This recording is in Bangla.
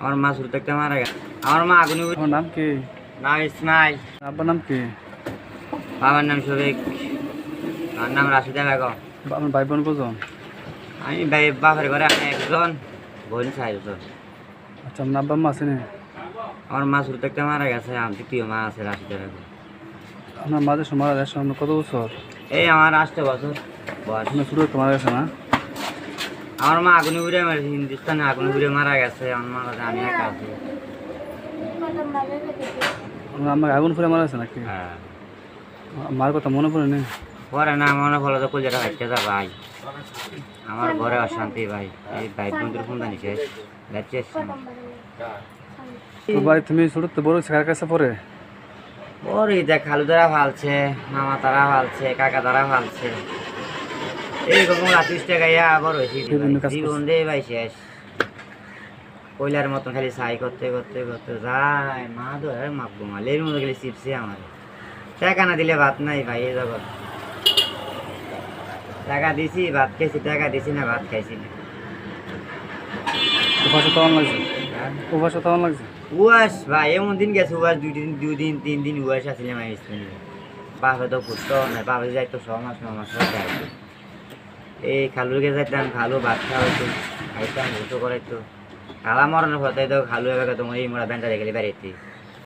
আমার মা শুরু থেকে মারা গেছে। আমার মা আগুনে তোমার নাম কি? নাম ইসমাইল, আব্বার নাম কি? বাবার নাম শফিক, আমার নাম রাশিদা বেগম। আমার ভাই বোন কজন? আমি বাপের ঘরে আমি একজন, বোন 4 জন। আচ্ছা, আপনার আব্বা মা আছে না? আমার মা শুরু থেকে মারা গেছে, আমার দ্বিতীয় মা আছে রাশিদা বেগম। আপনার মাঝে মারা গেছে আপনার কত বছর? এই আমার 8 বছর বয়স। আপনার শুরু থেকে মারা গেছে না? আমার মা আগুনে উড়ে মারা, হিন্দুস্তানে আগুনে উড়ে মারা গেছে। আমার মা কাছে আমি একা আছি। আপনার আম্মা আগুন ফুরে মারা গেছে নাকি? হ্যাঁ, মার কথা মনে পড়ে না? পরে না মনে হলো তো কলজাটা হাইটে যা ভাই, আমার ঘরে অশান্তি ভাই। এই ভাই বন্ধুর ফোন জানি শেষ যাচ্ছে। তো ভাই তুমি ছোট তো বড় কার কাছে পড়ে? ওর এই দেখ খালু দ্বারা ফালছে, মামা তারা ফালছে, কাকা তারা ফালছে, এইরকম 30 টাকা আবার হয়েছি জীবন দিয়ে ভাই শেষ। কয়লার মতন খালি ছাই করতে করতে করতে যায়, মা ধরে মাপবো মালের মতো খালি চিপসে আমার। টাকা না দিলে ভাত নাই ভাই এই জগৎ। টাকা দিছি ভাত খাইছি, টাকা দিছি না ভাত খাইছি না। উপাসে তখন লাগছে? উপাসে তখন লাগছে? উয়াস ভাই এমন দিন গেছে, উয়াস 2 দিন 3 দিন উয়াস আসলে আমি বাপে তো ফুটতো না, বাপে যাইতো 6 মাস 9 মাস যাইতো। এই খালুকে যাইতাম, খালু ভাত খাওয়াইতো, খাইতাম গোসল করাইতো। খালা মরণের পর তাই তো খালু এবার তোমার এই মোড়া ব্যান্ডা রেখে বেড়াইতে